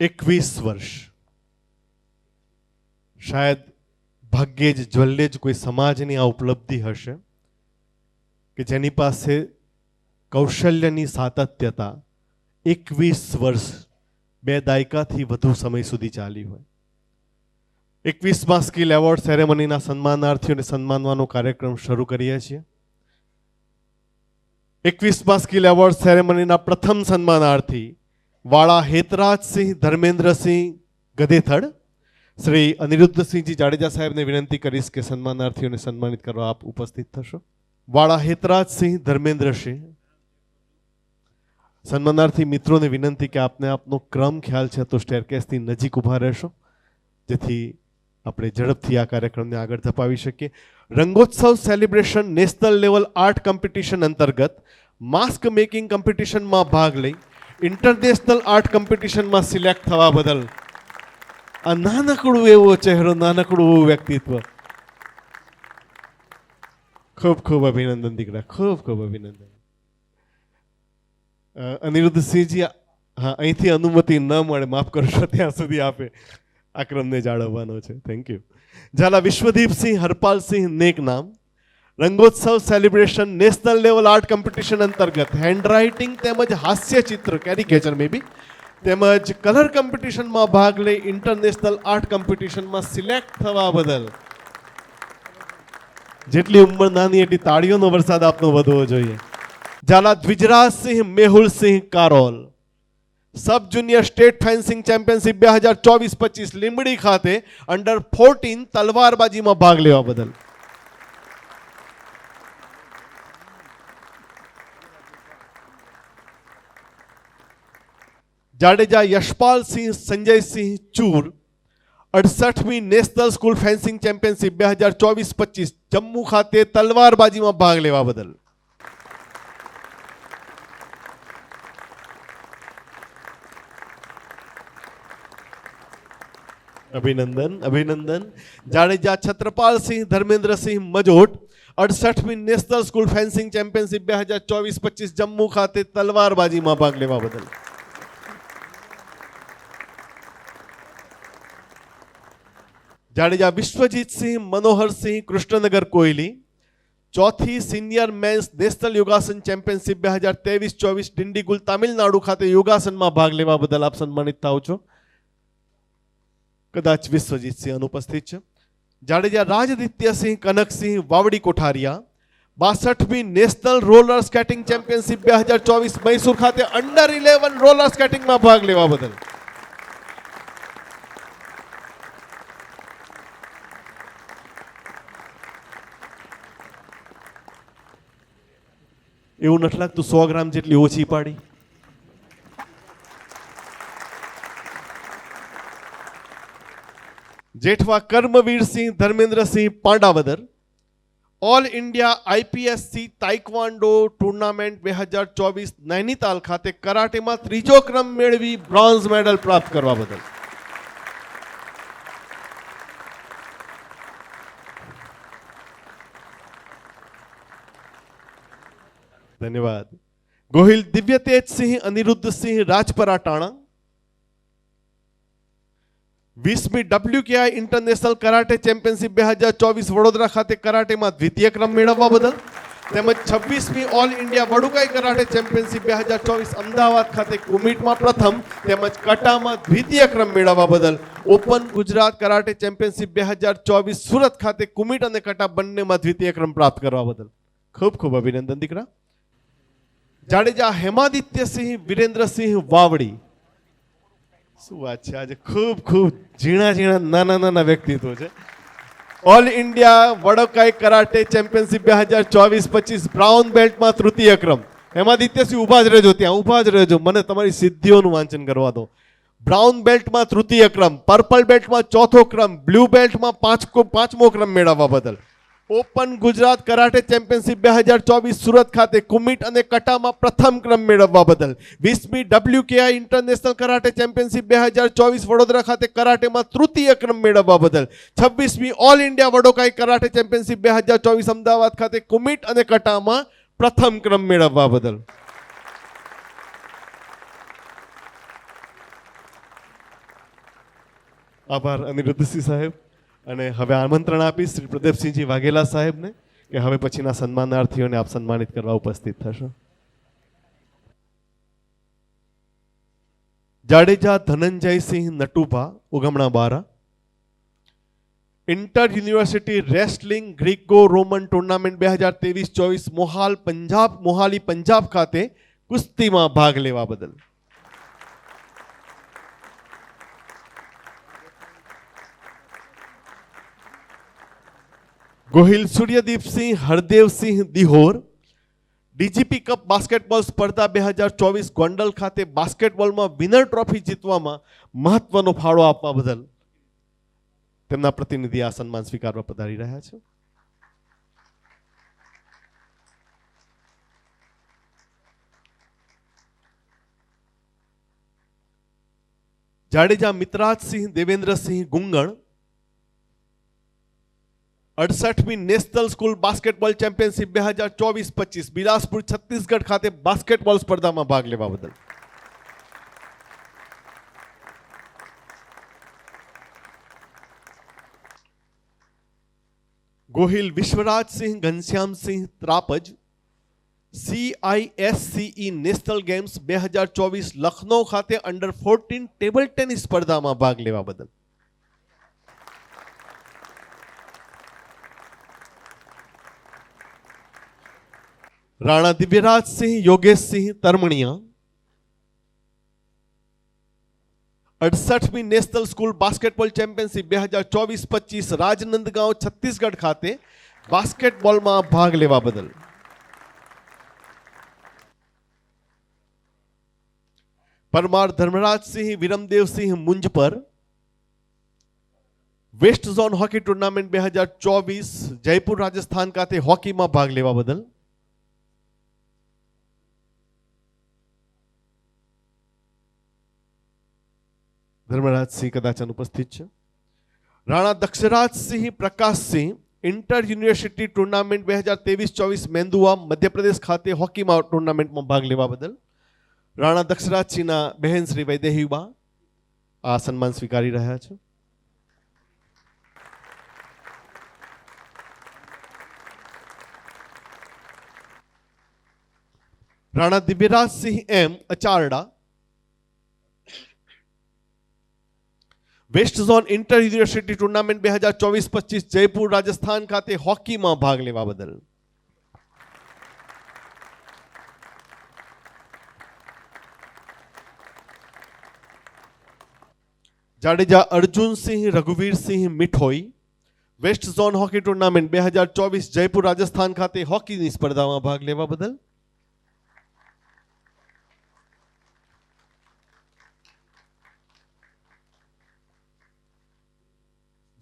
21 વર્ષ શાયદ ભાગ્યે જ જ્વલ્લે જ કોઈ સમાજની આ ઉપલબ્ધિ હશે કે જેની પાસે કૌશલ્યની સાતત્યતા 21 વર્ષ 2 દાયકાથી વધુ સમય સુધી ચાલી હોય. 21મા સ્કિલ એવોર્ડ સેરેમનીના સન્માનાર્થીઓને સન્માનવાનો કાર્યક્રમ શરૂ કરીએ છીએ. 21મા સ્કિલ એવોર્ડ સેરેમનીના પ્રથમ સન્માનાર્થી વાળા હેતરાજસિંહ ધર્મેન્દ્રસિંહ ગદેથડ. શ્રી અનિરુદ્ધસિંહજી જાડેજા સાહેબને વિનંતી કરીશ કે સન્માનાર્થીઓને સન્માનિત કરવા આપ ઉપસ્થિત થશો. વાળા હેતરાજસિંહ ધર્મેન્દ્રસિંહ. સન્માનાર્થી મિત્રોને વિનંતી કે આપને આપનો ક્રમ ખ્યાલ છે તો સ્ટેરકેસની નજીક ઊભા રહેશો જેથી આપણે ઝડપથી આ કાર્યક્રમને આગળ ધપાવી શકીએ. Rangotsav celebration national level art competition અંતર્ગત માસ્ક મેકિંગ કોમ્પિટિશનમાં ભાગ લઈ ઇન્ટરનેશનલ આર્ટ કોમ્પિટિશનમાં સિલેક્ટ થવા બદલ આ નાનકડું એવો ચહેરો, નાનકડું એવું વ્યક્તિત્વ, ખૂબ ખૂબ અભિનંદન દીકરા, ખૂબ ખૂબ અભિનંદન. અનિરુદ્ધસિંહજી, હા, અહીંથી અનુમતિ ન મળે, માફ કરશો, ત્યાં સુધી આપે આ ક્રમને જાળવવાનો છે. Thank you. ઝાલા વિશ્વદીપસિંહ હરપાલસિંહ નેક નામ. Rangotsav celebration national level art competition અંતર્ગત હેન્ડરાઇટિંગ તેમજ હાસ્ય ચિત્ર કેરિકેચર મે બી તેમજ કલર કોમ્પિટિશનમાં ભાગ લઈ ઇન્ટરનેશનલ આર્ટ કોમ્પિટિશનમાં સિલેક્ટ થવા બદલ જેટલી ઉંમર નાની એટલી તાળીઓનો વરસાદ આપનો વધવો જોઈએ. Zala Dwijrajsinh Mehulsinh Karol. Sub junior state fencing championship 2024-25 Limbdi ખાતે અંડર 14 તલવારબાજીમાં ભાગ લેવા બદલ. જાડેજા યશપાલસિંહ સંજયસિંહ ચૂર. 68મી national school fencing championship 2024-25 Jammu ખાતે તલવારબાજીમાં ભાગ લેવા બદલ. અભિનંદન, અભિનંદન. જાડેજા છત્રપાલસિંહ ધર્મેન્દ્રસિંહ મજોટ. 68મી national school fencing championship 2024-25 Jammu ખાતે તલવારબાજીમાં ભાગ લેવા બદલ. જાડેજા વિશ્વજીતસિંહ મનોહરસિંહ કૃષ્ણનગર કોયલી. 4થી senior men's national Yogasana championship 2023-24 Dindigul Tamil Nadu ખાતે યોગાસનમાં ભાગ લેવા બદલ આપ સન્માનિત થાવ છો. કદાચ વિશ્વજીતસિંહ અનુપસ્થિત છે. જાડેજા રાજદિત્યસિંહ કનકસિંહ વાવડી કોઠારિયા. 62મી national roller skating championship 2024 Mysore ખાતે અંડર 11 રોલર સ્કેટિંગમાં ભાગ લેવા બદલ. એવું નથી લાગતું 100 ગ્રામ જેટલી ઓછી પાડી? Jethwa Karmvirsinh Dharmendrasinh Pandavdar. All India IPSC taekwondo tournament 2024 Nainital ખાતે કરાટેમાં 3જો ક્રમ મેળવી બ્રોન્ઝ મેડલ પ્રાપ્ત કરવા બદલ. ધન્યવાદ. ગોહિલ દિવ્યતેજસિંહ અનિરુદ્ધસિંહ રાજપરા ટાણા. 20મી WKI international karate championship 2024 Vadodara ખાતે કરાટેમાં દ્વિતીય ક્રમ મેળવવા બદલ તેમજ 26મી all India Wadokai karate championship 2024 Ahmedabad ખાતે કુમિટમાં પ્રથમ તેમજ કટામાં દ્વિતીય ક્રમ મેળવવા બદલ open Gujarat karate championship 2024 Surat ખાતે કુમિટ અને કટા બંનેમાં દ્વિતીય ક્રમ પ્રાપ્ત કરવા બદલ ખૂબ ખૂબ અભિનંદન દીકરા. જાડેજા હેમાદિત્યસિંહ વિરેન્દ્રસિંહ વાવડી. શું વાત છે, આજે ખૂબ ખૂબ ઝીણા ઝીણા નાના નાના વ્યક્તિત્વ છે. All India Wadokai karate championship 2024-25 brown બેલ્ટમાં તૃતીય ક્રમ. હેમાદિત્યસિંહ ઊભા જ રહેજો, ત્યાં ઊભા જ રહેજો, મને તમારી સિદ્ધિઓનું વાંચન કરવા દો. બ્રાઉન બેલ્ટમાં તૃતીય ક્રમ, પર્પલ બેલ્ટમાં ચોથો ક્રમ, બ્લુ બેલ્ટમાં પાંચમો ક્રમ મેળવવા બદલ open Gujarat karate championship 2024 Surat ખાતે કુમિટ અને કટામાં પ્રથમ ક્રમ મેળવવા બદલ 20મી WKI international karate championship 2024 Vadodara ખાતે કરાટેમાં તૃતીય ક્રમ મેળવવા બદલ 26મી all India Wadokai karate championship 2024 Ahmedabad ખાતે કુમિટ અને કટામાં પ્રથમ ક્રમ મેળવવા બદલ. આભાર અનિરુદ્ધસિંહ સાહેબ. અને હવે આમંત્રણ આપીશ શ્રી પ્રદીપસિંહજી વાઘેલા સાહેબને કે હવે પછીના સન્માનાર્થીઓને આપ સન્માનિત કરવા ઉપસ્થિત થશો. Jadeja Dhananjaysinh Natubha, Ugamna Bara. Inter university wrestling Greco Roman tournament 2023-24 Mohali Punjab ખાતે કુસ્તીમાં ભાગ લેવા બદલ. Gohil Suryadeepsinh Hardevsinh Dihor, DGP cup basketball સ્પર્ધા 2024 ગોંડલ ખાતે બાસ્કેટબોલમાં વિનર ટ્રોફી જીતવામાં મહત્વનો ફાળો આપવા બદલ તેમના પ્રતિનિધિ આ સન્માન સ્વીકારવા પધારી રહ્યા છે. જાડેજા મિતરાજસિંહ દેવેન્દ્રસિંહ ગુંગણ, 68મી national school basketball championship 2024-25 Bilaspur Chhattisgarh ખાતે બાસ્કેટબોલ સ્પર્ધામાં ભાગ લેવા બદલ. Gohil Vishvarajsinh Ghanshyamsinh Trapaj, CISCE national games 2024 Lucknow ખાતે અંડર 14 ટેબલ ટેનિસ સ્પર્ધામાં ભાગ લેવા બદલ. રાણા દિવ્યરાજસિંહ યોગેશસિંહ તરમણિયા, 68મી national school basketball championship 2024-25 Rajnandgaon Chhattisgarh ખાતે બાસ્કેટબોલમાં ભાગ લેવા બદલ. Parmar Dharmarajsinh Viramdevsinh Munjpar, west zone hockey tournament 2024 Jaipur Rajasthan ખાતે હોકીમાં ભાગ લેવા બદલ. ધર્મરાજસિંહ કદાચ અનુપસ્થિત છે. Rana Dakshrajsinh Prakashsinh, inter university tournament 2023-24 Mendua Madhya Pradesh ખાતે હોકીમાં ટુર્નામેન્ટમાં ભાગ લેવા બદલ. રાણા દક્ષરાજસિંહના બહેન શ્રી વૈદેહીબા આ સન્માન સ્વીકારી રહ્યા છે. Rana Divyarajsinh M Acharda, west zone inter university tournament 2024-25 Jaipur Rajasthan ખાતે હોકીમાં ભાગ લેવા બદલ. Jadeja Arjunsinh Raghuvirsinh Mithoi, west zone hockey tournament 2024 Jaipur Rajasthan ખાતે હોકીની સ્પર્ધામાં ભાગ લેવા બદલ.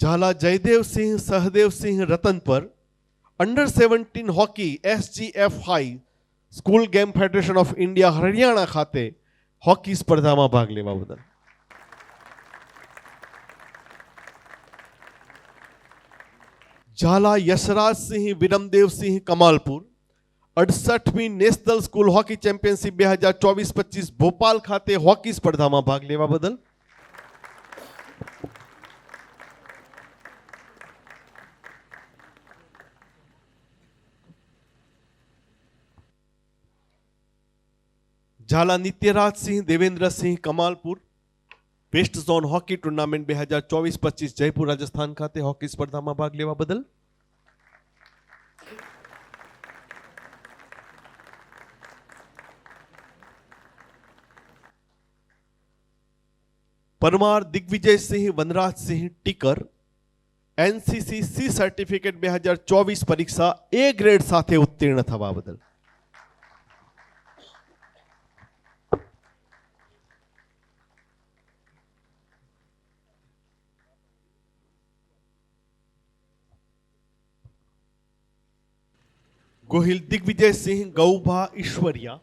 Zala Jaydevsinh Sahdevsinh Ratanpar, under 17 hockey SGF school game federation of India Haryana ખાતે હોકી સ્પર્ધામાં ભાગ લેવા બદલ. ઝાલા યશરાજસિંહ વિરમદેવસિંહ કમાલપુર, 68મી national school hockey championship 2024-25 Bhopal ખાતે હોકી સ્પર્ધામાં ભાગ લેવા બદલ. Zala Nityarajsinh Devendrasinh Kamalpur, west zone hockey tournament 2024-25 Jaipur Rajasthan ખાતે હોકી સ્પર્ધામાં ભાગ લેવા બદલ. Parmar Digvijaysinh Vanrajsinh Tikar, NCC C certificate 2024 પરીક્ષા A ગ્રેડ સાથે ઉત્તીર્ણ થવા બદલ. Gohil Digvijaysinh Gaubha Ishwariya,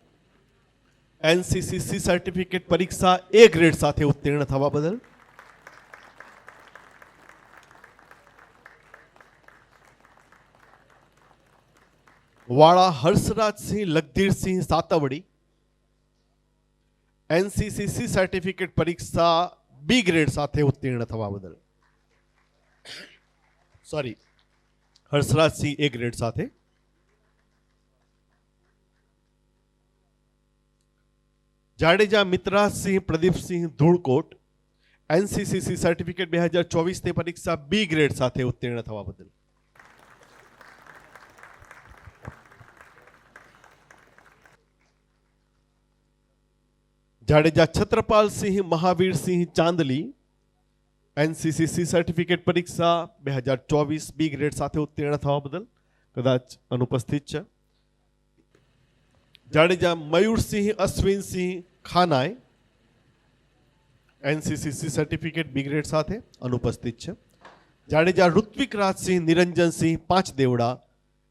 NCC C certificate પરીક્ષા A ગ્રેડ સાથે ઉત્તીર્ણ થવા બદલ. Vala Harshrajsinh Lakhdhirsinh Satvadi, NCC C certificate પરીક્ષા B ગ્રેડ સાથે ઉત્તીર્ણ થવા બદલ. સોરી, હર્ષરાજસિંહ એ ગ્રેડ સાથે. જાડેજા મિત્રાજસિંહ પ્રદીપસિંહ ધૂળકોટ એનસીસીસી સર્ટિફિકેટ 2024 ની પરીક્ષા બી ગ્રેડ સાથે ઉત્તીર્ણ થવા બદલ. જાડેજા છત્રપાલસિંહ મહાવીરસિંહ ચાંદલી એનસીસીસી સર્ટિફિકેટ પરીક્ષા 2024 બી ગ્રેડ સાથે ઉત્તીર્ણ થવા બદલ કદાચ અનુપસ્થિત છે. Jadeja Mayursinh Ashwinsinh Khanay NCC C certificate B grade સાથે અનુપસ્થિત છે. જાડેજા ઋત્વિક રાજસિંહ નિરંજનસિંહ પાંચદેવડા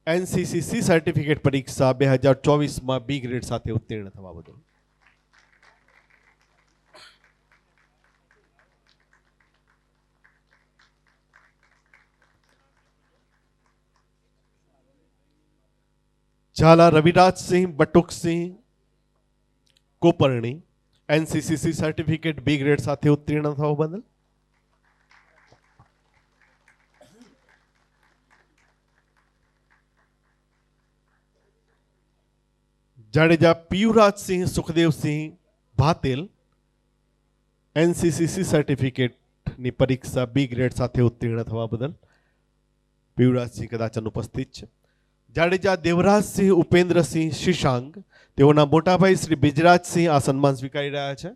એનસીસીસી સર્ટિફિકેટ પરીક્ષા 2024 બી ગ્રેડ સાથે ઉત્તીર્ણ થવા બદલ. Zala Ravirajsinh Batuksinh Koparni NCC C certificate B grade સાથે ઉત્તીર્ણ થવા બદલ. જાડેજા પિયુરાજસિંહ સુખદેવસિંહ ભાતેલ એનસીસીસી સર્ટિફિકેટની પરીક્ષા બી ગ્રેડ સાથે ઉત્તીર્ણ થવા બદલ. પિયુરાજસિંહ કદાચ અનુપસ્થિત છે. જાડેજા દેવરાજસિંહ ઉપેન્દ્રસિંહ શિશાંગ તેઓના મોટાભાઈ શ્રી બિજરાજસિંહ આ સન્માન સ્વીકારી રહ્યા છે.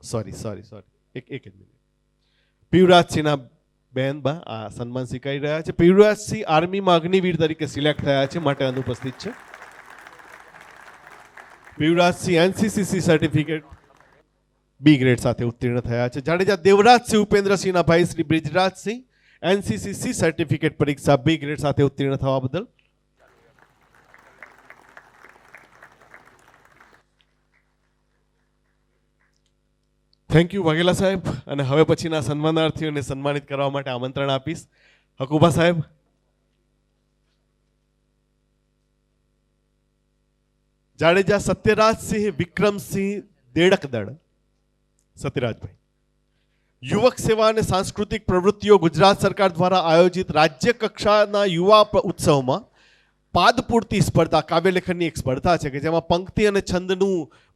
સોરી એક મિનિટ. પિયુરાજસિંહના બેન બા આ સન્માન સ્વીકારી રહ્યા છે. પિયુરાજસિંહ આર્મીમાં અગ્નિવીર તરીકે સિલેક્ટ થયા છે માટે અનુપસ્થિત છે. પિયુરાજસિંહ એનસીસીસી સર્ટિફિકેટ બી ગ્રેડ સાથે ઉત્તીર્ણ થયા છે. જાડેજા દેવરાજસિંહ ઉપેન્દ્રસિંહના ભાઈ શ્રી બ્રિજરાજસિંહ એનસીસીસી સર્ટિફિકેટ પરીક્ષા બી ગ્રેડ સાથે ઉત્તીર્ણ થવા બદલ. થેન્ક યુ વાઘેલા સાહેબ. અને હવે પછીના સન્માનાર્થીઓને સન્માનિત કરવા માટે આમંત્રણ આપીશ. હકુબા સાહેબ. જાડેજા સત્યરાજસિંહ વિક્રમસિંહ દેડકદળ સત્યરાજભાઈ યુવક સેવા અને સાંસ્કૃતિક પ્રવૃત્તિઓ ગુજરાત સરકાર દ્વારા આયોજિત રાજ્ય કક્ષાના યુવા ઉત્સવમાં પાદપૂર્તિ સ્પર્ધા કાવ્યલેખનની એક સ્પર્ધા છે કે જેમાં પંક્તિ અને છંદનું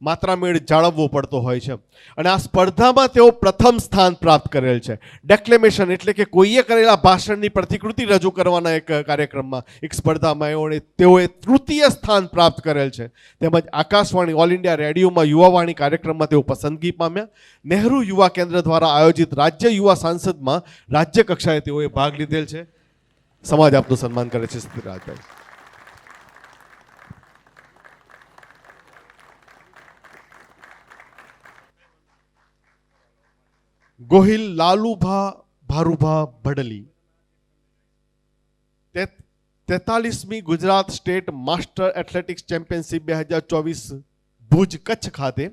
માત્રામેળ જાળવવો પડતો હોય છે. અને આ સ્પર્ધામાં તેઓ પ્રથમ સ્થાન પ્રાપ્ત કરેલ છે. ડેક્લેમેશન એટલે કે કોઈએ કરેલા ભાષણની પ્રતિકૃતિ રજૂ કરવાના એક કાર્યક્રમમાં એક સ્પર્ધામાં તેઓએ તૃતીય સ્થાન પ્રાપ્ત કરેલ છે. તેમજ આકાશવાણી ઓલ ઇન્ડિયા રેડિયોમાં યુવાવાણી કાર્યક્રમમાં તેઓ પસંદગી પામ્યા. નહેરુ યુવા કેન્દ્ર દ્વારા આયોજિત રાજ્ય યુવા સાંસદમાં રાજ્ય કક્ષાએ તેઓએ ભાગ લીધેલ છે. સમાજ આપનું સન્માન કરે છે સત્યરાજભાઈ. ગોહિલ લાલુભા ભારુભા ભડલી 43મી Gujarat state master athletics championship 2024 Bhuj Kutch ખાતે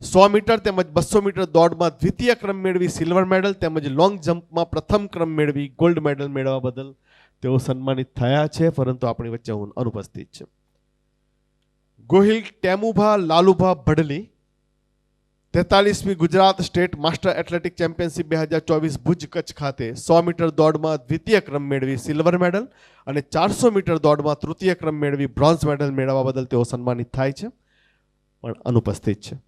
100 મીટર તેમજ 200 મીટર દોડમાં દ્વિતીય ક્રમ મેળવી સિલ્વર મેડલ તેમજ લોંગ જમ્પમાં પ્રથમ ક્રમ મેળવી ગોલ્ડ મેડલ મેળવવા બદલ તેઓ સન્માનિત થયા છે, પરંતુ આપણી વચ્ચે અનુપસ્થિત છે. ગોહિલ ટેમુભા લાલુભા ભડલી 43મી Gujarat state master athletic championship 2024 Bhuj Kutch ખાતે 100 મીટર દોડમાં દ્વિતીય ક્રમ મેળવી સિલ્વર મેડલ અને 400 મીટર દોડમાં તૃતીય ક્રમ મેળવી બ્રોન્ઝ મેડલ મેળવવા બદલ તેઓ સન્માનિત થાય છે, પણ અનુપસ્થિત છે.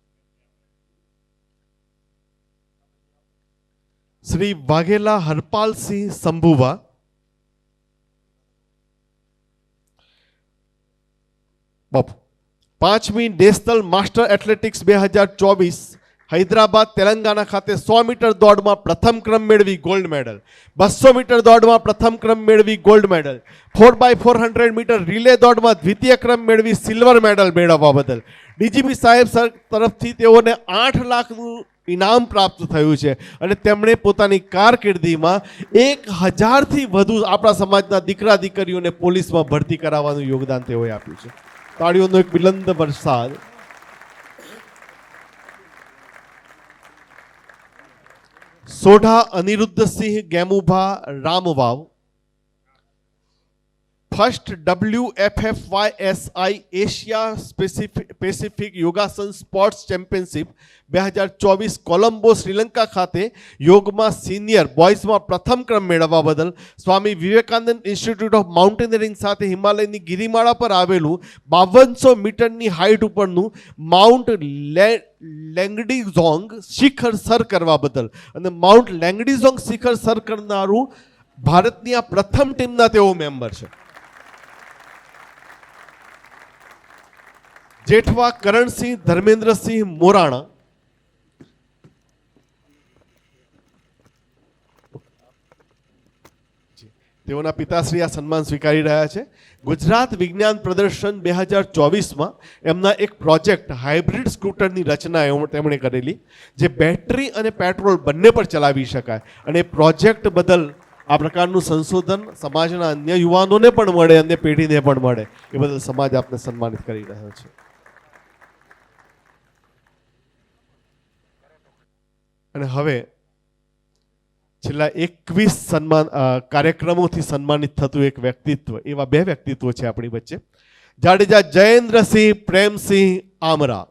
શ્રી વાઘેલા હરપાલસિંહ શંભુવા બાપુ 5મી national master athletics 2024 Hyderabad Telangana ખાતે 100 મીટર દોડમાં પ્રથમ ક્રમ મેળવી ગોલ્ડ મેડલ, 200 મીટર દોડમાં પ્રથમ ક્રમ મેળવી gold medal, 4x400 metre relay દોડમાં દ્વિતીય ક્રમ મેળવી સિલ્વર મેડલ મેળવવા બદલ ડીજીપી સાહેબ સર તરફથી તેઓને 8 લાખનું ઇનામ પ્રાપ્ત થયું છે અને તેમણે પોતાની કારકિર્દીમાં 1000થી વધુ આપણા સમાજના દીકરા દીકરીઓને પોલીસમાં ભરતી કરાવવાનું યોગદાન તેઓએ આપ્યું છે. તાળીઓનો એક બુલંદ વરસાદ. Sodha Anirudhsinh Gemubha Ramvav first WFFYSI Asia Pacific Yogasana sports championship 2024 Colombo Sri Lanka ખાતે યોગમાં સિનિયર બોયઝમાં પ્રથમ ક્રમ મેળવવા બદલ Swami Vivekananda institute of mountaineering સાથે હિમાલયની ગિરિમાળા પર આવેલું 5200 મીટરની હાઇટ ઉપરનું માઉન્ટ લેંગડીઝોંગ શિખર સર કરવા બદલ અને માઉન્ટ લેંગડીઝોંગ શિખર સર કરનારું ભારતની આ પ્રથમ ટીમના તેઓ મેમ્બર છે. જેઠવા કરણસિંહ ધર્મેન્દ્રસિંહ મોરાણા, તેઓના પિતાશ્રી આ સન્માન સ્વીકારી રહ્યા છે. ગુજરાત વિજ્ઞાન પ્રદર્શન 2024માં એમના એક પ્રોજેક્ટ હાઇબ્રિડ સ્કૂટરની રચના તેમણે કરેલી, જે બેટરી અને પેટ્રોલ બંને પર ચલાવી શકાય, અને પ્રોજેક્ટ બદલ આ પ્રકારનું સંશોધન સમાજના અન્ય યુવાનોને પણ મળે, અન્ય પેઢીને પણ મળે, એ બદલ સમાજ આપને સન્માનિત કરી રહ્યો છે. અને હવે છેલ્લા 21 કાર્યક્રમોથી સન્માનિત થતું એક વ્યક્તિત્વ, એવા બે વ્યક્તિત્વો છે આપણી વચ્ચે. જાડેજા જયેન્દ્રસિંહ પ્રેમસિંહ આમરા,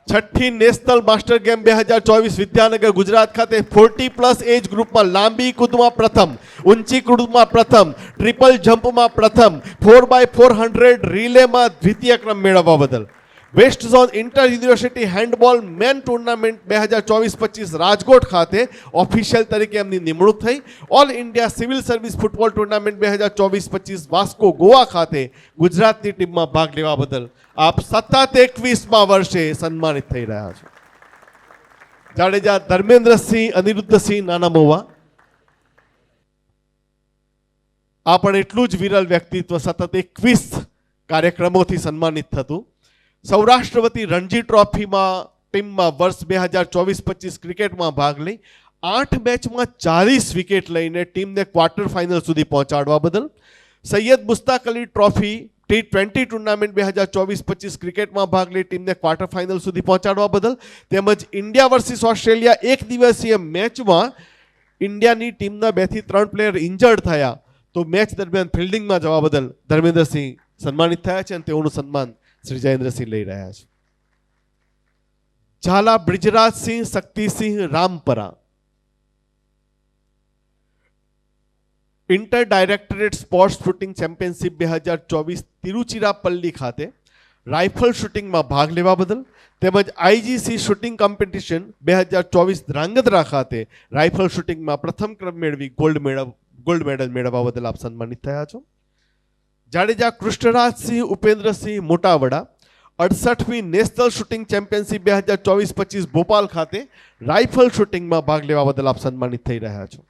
છઠ્ઠી national master game 2024 Vidyanagar Gujarat ખાતે 40+ એજ ગ્રુપમાં લાંબી કૂદમાં પ્રથમ, ઊંચી કૂદમાં પ્રથમ, ટ્રિપલ જમ્પમાં પ્રથમ, 4x400 રિલેમાં દ્વિતીય ક્રમ મેળવવા બદલ west zone inter university handball men tournament 2024-25 Rajkot ખાતે ઓફિશિયલ તરીકે એમની નિમણૂક થઈ. All India civil service football tournament 2024-25 Vasco Goa ખાતે ગુજરાતની ટીમમાં ભાગ લેવા બદલ આપ સતત 21મા વર્ષે સન્માનિત થઈ રહ્યા છો. જાડેજા ધર્મેન્દ્રસિંહ અનિરુદ્ધસિંહ નાના મહુવા, આ પણ એટલું જ વિરલ વ્યક્તિત્વ, સતત 21 કાર્યક્રમોથી સન્માનિત થતું. સૌરાષ્ટ્ર વતી રણજી ટ્રોફીમાં ટીમમાં વર્ષ 2024-25 ક્રિકેટમાં ભાગ લઈ 8 મેચમાં 40 વિકેટ લઈને ટીમને ક્વાર્ટર ફાઇનલ સુધી પહોંચાડવા બદલ, Syed Mushtaq Ali trophy T20 tournament 2024-25 ક્રિકેટમાં ભાગ લઈ ટીમને ક્વાર્ટર ફાઇનલ સુધી પહોંચાડવા બદલ, તેમજ ઇન્ડિયા વર્સિસ ઓસ્ટ્રેલિયા એક દિવસીય મેચમાં ઇન્ડિયાની ટીમના 2 થી 3 પ્લેયર ઇન્જર્ડ થયા, તો મેચ દરમિયાન ફિલ્ડિંગમાં જવા બદલ ધર્મેન્દ્રસિંહ સન્માનિત થયા છે, અને તેઓનું સન્માન શ્રી જયેન્દ્રસિંહ લઈ રહ્યા છે. Jhala Brijrajsinh Shaktisinh Rampara, inter directorate sports shooting championship 2024 Tiruchirappalli ખાતે રાઇફલ શૂટિંગમાં ભાગ લેવા બદલ, તેમજ IGC શૂટિંગ કોમ્પિટિશન 2024 ધ્રાંગધ્રા ખાતે રાઇફલ શૂટિંગમાં પ્રથમ ક્રમ મેળવી ગોલ્ડ મેડલ મેળવવા બદલ આપ સન્માનિત થયા છો. જાડેજા કૃષ્ણરાજસિંહ ઉપેન્દ્રસિંહ મોટાવડા, 68મી નેશનલ શૂટિંગ ચેમ્પિયનશિપ 2024-25 ભોપાલ ખાતે રાઇફલ શૂટિંગમાં ભાગ લેવા બદલ આપ સન્માનિત થઈ રહ્યા છો.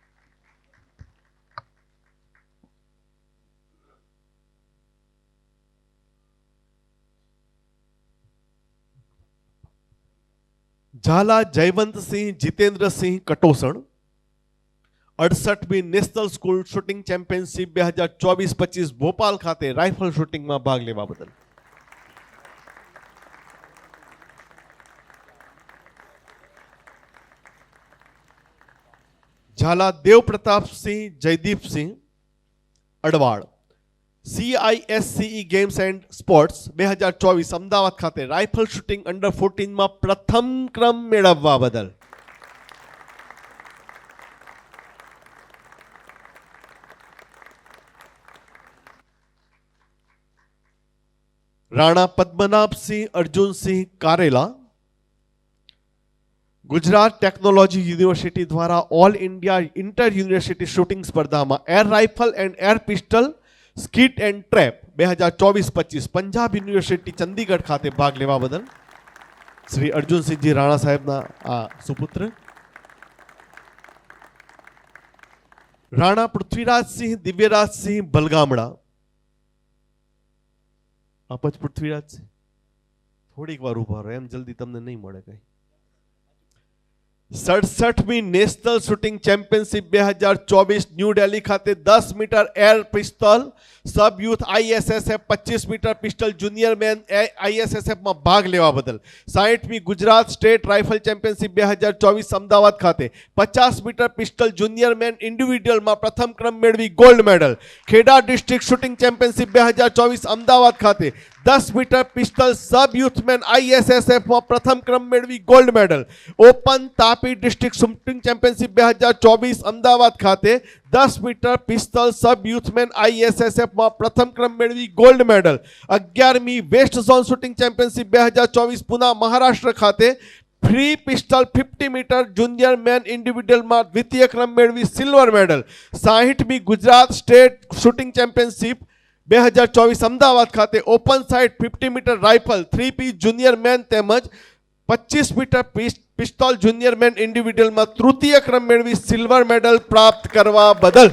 ઝાલા જયવંતસિંહ જીતેન્દ્રસિંહ કટોસણ, 68મી national school shooting championship 2024-25 Bhopal ખાતે રાઇફલ શૂટિંગમાં ભાગ લેવા બદલ. Jhala Devpratapsinh Jaydipsinh Adval, CISCE games and sports 2024 Ahmedabad ખાતે રાઇફલ શૂટિંગ અંડર 14માં પ્રથમ ક્રમ મેળવવા બદલ. રાણા પદ્મનાભસિંહ અર્જુનસિંહ કારેલા, ગુજરાત ટેકનોલોજી યુનિવર્સિટી દ્વારા all India inter university shooting સ્પર્ધામાં air rifle and air pistol skeet and trap 2024-25 Punjab university Chandigarh ખાતે ભાગ લેવા બદલ શ્રી અર્જુનસિંહજી રાણા સાહેબના આ સુપુત્ર. રાણા પૃથ્વીરાજસિંહ દિવ્યરાજસિંહ બલગામડા, આપ જ પૃથ્વીરાજસિંહ, થોડીક વાર ઉભા રહો, એમ જલ્દી તમને નહીં મળે કઈ. 67મી national shooting championship 2024 new Delhi ખાતે 10 metre air pistol sub youth ISSF 25 metre pistol junior men ISSF માં ભાગ લેવા બદલ 60મી Gujarat state rifle championship 2024 Ahmedabad ખાતે 50 મીટર પિસ્તોલ જુનિયર મેન ઇન્ડિવિડ્યુઅલમાં પ્રથમ ક્રમ મેળવી gold medal Kheda district shooting championship 2024 Ahmedabad ખાતે 10 metre pistol sub youth men ISSF માં પ્રથમ ક્રમ મેળવી ગોલ્ડ મેડલ open Tapi district shooting championship 2024 Ahmedabad ખાતે 10 metre pistol sub youth men ISSF માં પ્રથમ ક્રમ મેળવી ગોલ્ડ મેડલ 11મી west zone shooting championship 2024 Pune Maharashtra ખાતે free pistol 50 metre junior men ઇન્ડિવિડ્યુઅલમાં દ્વિતીય ક્રમ મેળવી સિલ્વર મેડલ 60મી Gujarat state shooting championship 2024 Ahmedabad ખાતે open sight 50 metre rifle 3P junior men તેમજ 25 મીટર પિસ્તોલ જુનિયર મેન ઇન્ડિવિડ્યુઅલમાં તૃતીય ક્રમ મેળવી સિલ્વર મેડલ પ્રાપ્ત કરવા બદલ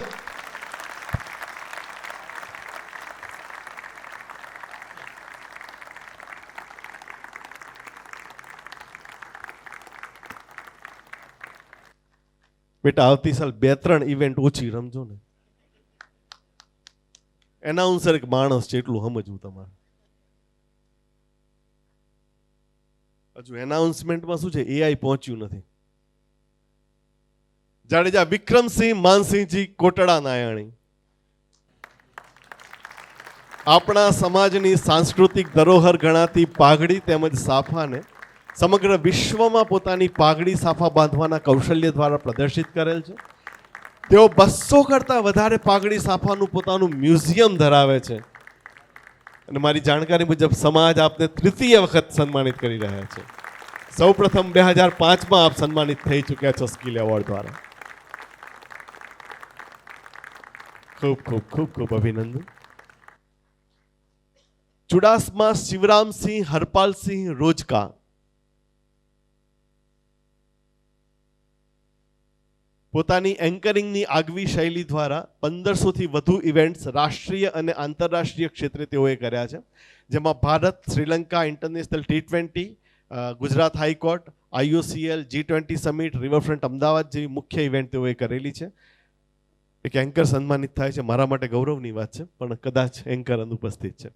બેટા આવતી સાલ 2-3 ઇવેન્ટ ઓછી રમજો ને. એનાઉન્સર એક માણસ છે એટલું સમજવું તમારે. હજુ એનાઉન્સમેન્ટમાં શું છે AI પહોંચ્યું નથી. જાડેજા વિક્રમસિંહ માનસિંહજી કોટડા નાયાણી આપણા સમાજની સાંસ્કૃતિક ધરોહર ગણાતી પાઘડી તેમજ સાફાને સમગ્ર વિશ્વમાં પોતાની પાઘડી સાફા બાંધવાના કૌશલ્ય દ્વારા પ્રદર્શિત કરેલ છે. તેઓ 200 કરતા વધારે પાઘડી સાફાનું પોતાનું મ્યુઝિયમ ધરાવે છે અને મારી જાણકારી મુજબ સમાજ આપને તૃતીય વખત સન્માનિત કરી રહ્યા છે. સૌપ્રથમ 2005માં આપ સન્માનિત થઈ ચૂક્યા છો સ્કિલ એવોર્ડ દ્વારા. ખૂબ ખૂબ ખૂબ ખૂબ અભિનંદન. ચુડાસમા શિવરામસિંહ હરપાલસિંહ રોજકા પોતાની એન્કરિંગની આગવી શૈલી દ્વારા 1500 થી વધુ ઇવેન્ટ્સ રાષ્ટ્રીય અને આંતરરાષ્ટ્રીય ક્ષેત્રે તેઓએ કર્યા છે, જેમાં Bharat, Sri Lanka international T20, Gujarat high court, IOCL, G20 summit, riverfront Ahmedabad જેવી મુખ્ય ઇવેન્ટ તેઓએ કરેલી છે. એક એન્કર સન્માનિત થાય છે, મારા માટે ગૌરવની વાત છે, પણ કદાચ એન્કર અનુપસ્થિત છે.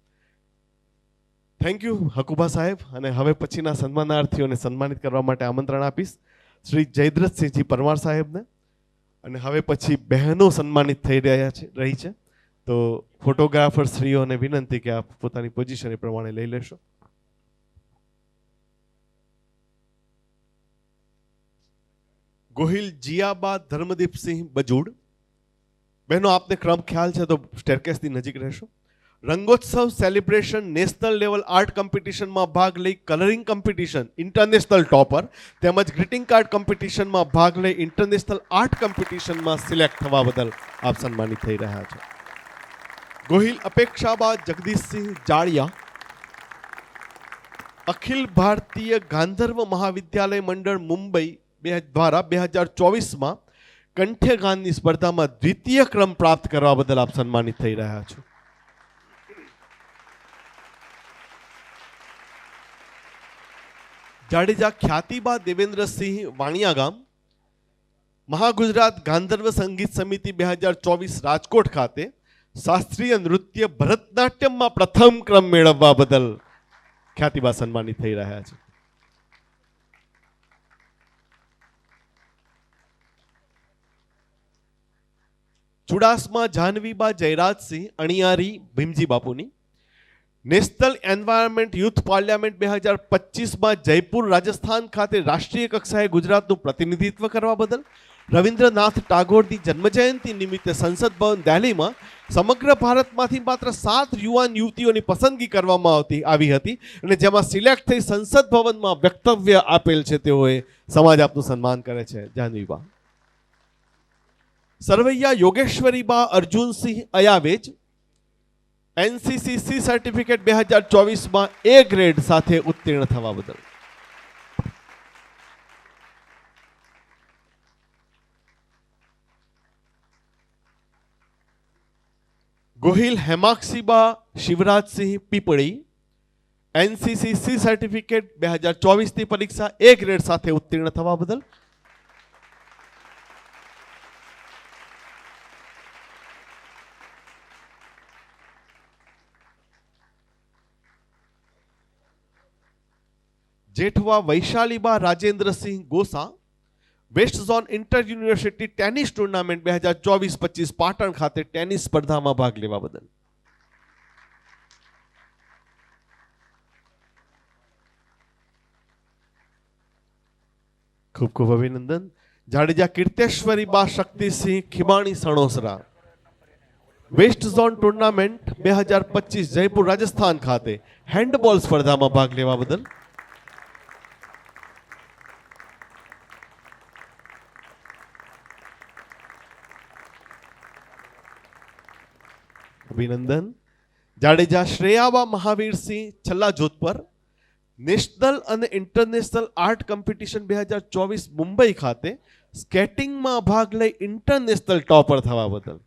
થેન્ક યુ હકુબા સાહેબ. અને હવે પછીના સન્માનાર્થીઓને સન્માનિત કરવા માટે આમંત્રણ આપીશ શ્રી જયદ્રથસિંહજી પરમાર સાહેબને. અને હવે પછી બહેનો સન્માનિત થઈ રહી છે, તો ફોટોગ્રાફર શ્રીઓને વિનંતી કે આપ પોતાની પોઝિશન એ પ્રમાણે લઈ લેશો. ગોહિલ જીયાબા ધર્મદીપસિંહ બજુડ. બહેનો આપને ક્રમ ખ્યાલ છે તો સ્ટેરકેસની નજીક રહેશો. રંગોત્સવ સેલિબ્રેશન નેશનલ લેવલ આર્ટ કોમ્પિટિશનમાં ભાગ લઈ કલરિંગ કોમ્પિટિશન ઇન્ટરનેશનલ ટોપર તેમજ ગ્રીટિંગ કાર્ડ કોમ્પિટિશનમાં ભાગ લઈ ઇન્ટરનેશનલ આર્ટ કોમ્પિટિશનમાં સિલેક્ટ થવા બદલ આપ સન્માનિત થઈ રહ્યા છો. ગોહિલ અપેક્ષાબા જગદીશસિંહ જાડિયા. અખિલ ભારતીય ગાંધર્વ મહાવિદ્યાલય મંડળ મુંબઈ દ્વારા 2024માં કંઠ્યગાનની સ્પર્ધામાં દ્વિતીય ક્રમ પ્રાપ્ત કરવા બદલ આપ સન્માનિત થઈ રહ્યા છો. જાડેજા ખ્યાતિબા દેવેન્દ્રસિંહ વાણિયાગામ. મહાગુજરાત ગાંધર્વ સંગીત સમિતિ 2024 રાજકોટ ખાતે શાસ્ત્રીય નૃત્ય ભરતનાટ્યમમાં પ્રથમ ક્રમ મેળવવા બદલ ખ્યાતિબા સન્માનિત થઈ રહ્યા છે. ચુડાસમા જાહ્નવીબા જયરાજસિંહ અણિયારી ભીમજી બાપુની. નેશનલ એન્વાયરમેન્ટ યુથ પાર્લામેન્ટ 2025માં જયપુર રાજસ્થાન ખાતે રાષ્ટ્રીય કક્ષાએ ગુજરાતનું પ્રતિનિધિત્વ કરવા બદલ રવિન્દ્રનાથ ટાગોરની જન્મજયંતિ નિમિત્તે સંસદ ભવન દિલ્હીમાં સમગ્ર ભારતમાંથી માત્ર 7 યુવાન યુવતીઓની પસંદગી કરવામાં આવી હતી અને જેમાં સિલેક્ટ થઈ સંસદ ભવનમાં વક્તવ્ય આપેલ છે. તેઓએ સમાજ આપનું સન્માન કરે છે. જાહ્નવીબા. સરવૈયા યોગેશ્વરીબા અર્જુનસિંહ અયાવેજ. NCCC સર્ટિફિકેટ 2024માં A ગ્રેડ સાથે ઉત્તીર્ણ થવા બદલ. ગોહિલ હેમાક્ષીબા શિવરાજસિંહ પીપળી. NCCC સર્ટિફિકેટ 2024ની પરીક્ષા A ગ્રેડ સાથે ઉત્તીર્ણ થવા બદલ. Jethwa Vaishaliba Rajendrasinh Gosa west zone inter university tennis tournament 2024-25 Patan ખાતે ટેનિસ સ્પર્ધામાં ભાગ લેવા બદલ. ખૂબ ખૂબ અભિનંદન. Jadeja Kirteshwariba Shaktisinh Khimani Sanosara west zone tournament 2025 Jaipur Rajasthan ખાતે હેન્ડબોલ સ્પર્ધામાં ભાગ લેવા બદલ. અભિનંદન. જાડેજા શ્રેયાબા મહાવીરસિંહ છલ્લા જોધપર નેશનલ અને ઇન્ટરનેશનલ આર્ટ કોમ્પિટિશન 2024 મુંબઈ ખાતે સ્કેટિંગમાં ભાગ લઈ ઇન્ટરનેશનલ ટોપર થવા બદલ.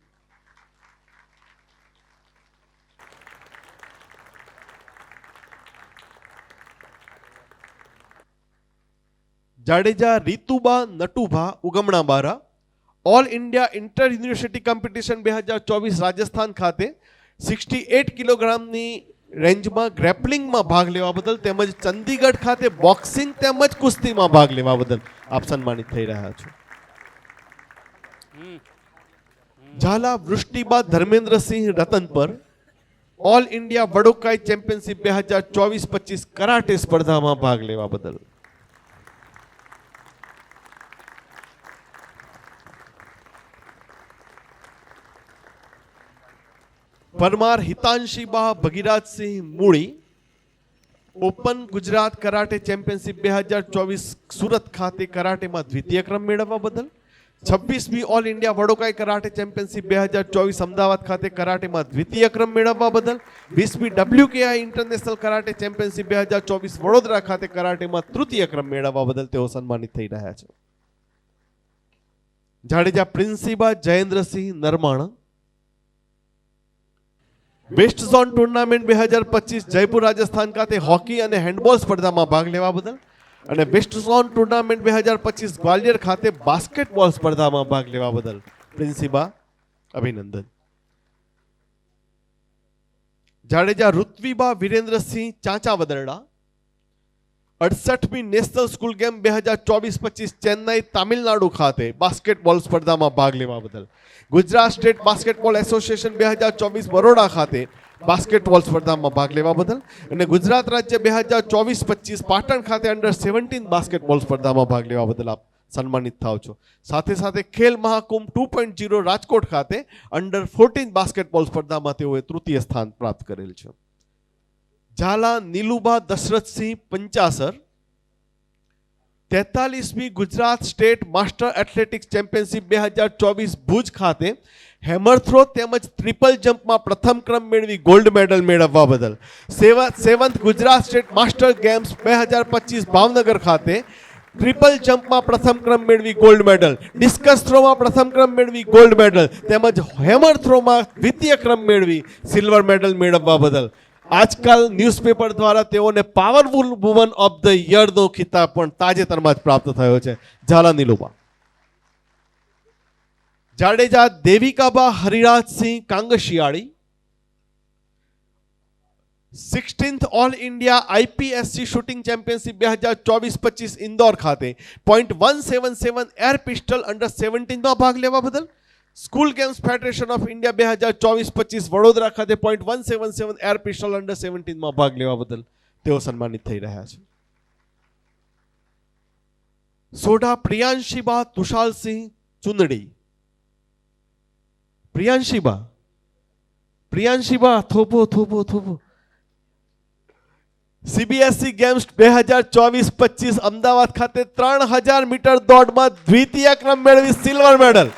Jadeja Rituba Natubha Ugamna Bara all India inter university competition 2024 Rajasthan ખાતે 68 કિલોગ્રામની રેન્જમાં ગ્રેપલિંગમાં ભાગ લેવા બદલ તેમજ ચંદીગઢ ખાતે બોક્સિંગ તેમજ કુસ્તીમાં ભાગ લેવા બદલ આપ સન્માનિત થઈ રહ્યા છો. Zala Vrushtiba Dharmendrasinh Ratanpar all India Wadokai championship 2024-25 karate સ્પર્ધામાં ભાગ લેવા બદલ. Parmar Hitanshiba Bhagirajsinh Muli open Gujarat karate championship 2024 Surat ખાતે કરાટેમાં દ્વિતીય ક્રમ મેળવવા બદલ. 26મી all India Wadokai karate championship 2024 Ahmedabad ખાતે કરાટેમાં દ્વિતીય ક્રમ મેળવવા બદલ. 20મી WKI international karate championship 2024 Vadodara ખાતે કરાટેમાં તૃતીય ક્રમ મેળવવા બદલ તેઓ સન્માનિત થઈ રહ્યા છે. Jadeja Princiba Jayendrasinh Narmana west zone tournament 2025 Jaipur Rajasthan ખાતે હોકી અને હેન્ડબોલ સ્પર્ધામાં ભાગ લેવા બદલ અને વેસ્ટ ઝોન ટુર્નામેન્ટ 2025 ગ્વાલિયર ખાતે બાસ્કેટબોલ સ્પર્ધામાં ભાગ લેવા બદલ પ્રિન્સિબા અભિનંદન. જાડેજા ઋત્વીબા વિરેન્દ્રસિંહ ચાચા વદરડા 68મી national school game 2024-25 Chennai Tamil Nadu ખાતે બાસ્કેટબોલ સ્પર્ધામાં ભાગ લેવા બદલ. Gujarat state basketball association 2024 Baroda ખાતે બાસ્કેટબોલ સ્પર્ધામાં ભાગ લેવા બદલ અને ગુજરાત રાજ્ય 2024-25 પાટણ ખાતે અંડર 17 બાસ્કેટબોલ સ્પર્ધામાં ભાગ લેવા બદલ આપ સન્માનિત થાવ છો. સાથે સાથે ખેલ મહાકુંભ 2.0 રાજકોટ ખાતે અંડર 14 બાસ્કેટબોલ સ્પર્ધામાં તેઓએ તૃતીય સ્થાન પ્રાપ્ત કરેલ છે. ઝાલા નીલુબા દશરથસિંહ પંચાસર 43મી Gujarat state master athletics championship 2024 Bhuj ખાતે હેમર થ્રો તેમજ ટ્રિપલ જમ્પમાં પ્રથમ ક્રમ મેળવી ગોલ્ડ મેડલ મેળવવા બદલ. 7th Gujarat state master games 2025 Bhavnagar ખાતે ટ્રિપલ જમ્પમાં પ્રથમ ક્રમ મેળવી ગોલ્ડ મેડલ, ડિસ્કસ થ્રોમાં પ્રથમ ક્રમ મેળવી ગોલ્ડ મેડલ તેમજ હેમર થ્રોમાં દ્વિતીય ક્રમ મેળવી સિલ્વર મેડલ મેળવવા બદલ આજકાલ ન્યૂઝપેપર દ્વારા તેઓને પાવરફુલ વુમન ઓફ ધ યરનો ખિતાબ પણ તાજેતરમાં જ પ્રાપ્ત થયો છે. Zala Niluba. Jadeja Devikaba Harirajsinh Kangshiyali 16th all India IPSC shooting championship 2024-25 Indore ખાતે .177 એર પિસ્ટલ અંડર 17માં ભાગ લેવા બદલ. School games federation of India 2024-25 Vadodara ખાતે .177 એર પિસ્ટલ અંડર 17માં ભાગ લેવા બદલ તેઓ સન્માનિત થઈ રહ્યા છે. સોઢા પ્રિયાંશીબા તુષાલસિંહ ચુંદડી. પ્રિયાંશીબા થોપો. સીબીએસઈ ગેમ્સ 2024-25 અમદાવાદ ખાતે 3000 મીટર દોડમાં દ્વિતીય ક્રમ મેળવી સિલ્વર મેડલ.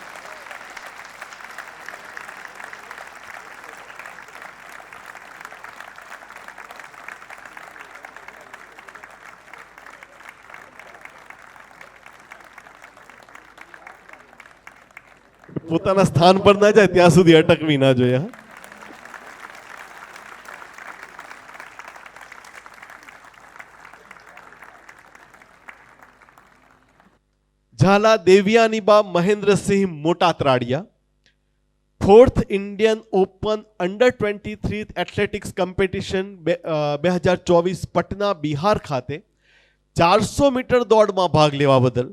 પોતાના સ્થાન પર ના જાય ત્યાં સુધી અટકવી ના જોઈએ. Zala Devyaniba Mahendrasinh Motatradiya 4th Indian open under 23 athletics competition 2024 Patna Bihar ખાતે 400 મીટર દોડમાં ભાગ લેવા બદલ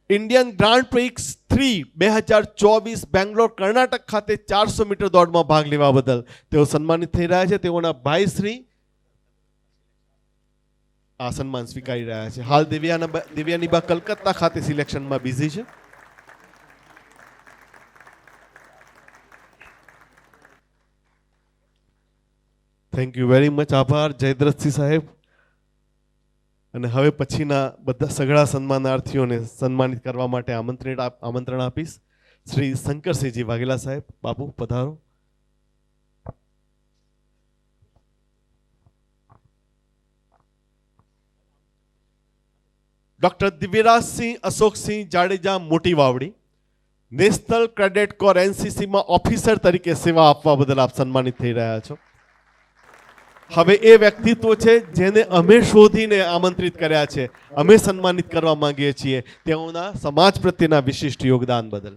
Indian grand prix 3 2024 Bangalore Karnataka ખાતે 400 મીટર દોડમાં ભાગ લેવા બદલ તેઓ સન્માનિત થઈ રહ્યા છે. તેઓના ભાઈશ્રી આ સન્માન સ્વીકારી રહ્યા છે. હાલ દિવ્યાનીબા કલકત્તા ખાતે સિલેક્શનમાં બિઝી છે. Thank you very much. આભાર જયદ્રથસિંહ સાહેબ. અને હવે પછીના બધા સઘળા સન્માનાર્થીઓને સન્માનિત કરવા માટે આમંત્રણ આપીશ. શ્રી શંકરસિંહજી વાઘેલા સાહેબ, બાપુ પધારો. Doctor Divyarajsinh Ashoksinh Jadeja Moti Vavdi, national cadet corps એનસીસીમાં ઓફિસર તરીકે સેવા આપવા બદલ આપ સન્માનિત થઈ રહ્યા છો. હવે એ વ્યક્તિત્વ છે જેને અમે શોધીને આમંત્રિત કર્યા છે, અમે સન્માનિત કરવા માંગીએ છીએ તેઓના સમાજ પ્રત્યેના વિશિષ્ટ યોગદાન બદલ.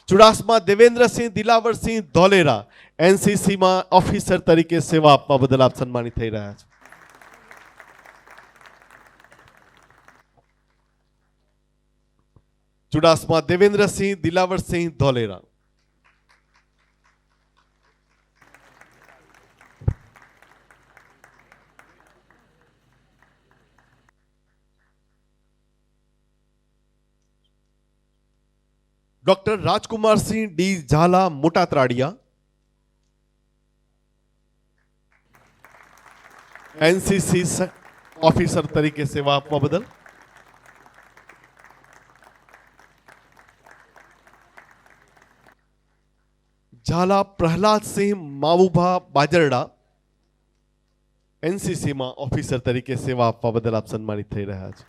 ચુડાસમા દેવેન્દ્રસિંહ દિલાવરસિંહ ધોલેરા, એનસીસીમાં ઓફિસર તરીકે સેવા આપવા બદલ આપ સન્માનિત થઈ રહ્યા છો. ચુડાસમા દેવેન્દ્રસિંહ દિલાવરસિંહ ધોલેરા. ડોક્ટર રાજકુમારસિંહ ડી ઝાલા મોટા ત્રાડિયા, એનસીસી ઓફિસર તરીકે સેવા આપવા બદલ. ઝાલા પ્રહલાદસિંહ માવુભા બાજરડા, એનસીસીમાં ઓફિસર તરીકે સેવા આપવા બદલ આપ સન્માનિત થઈ રહ્યા છો.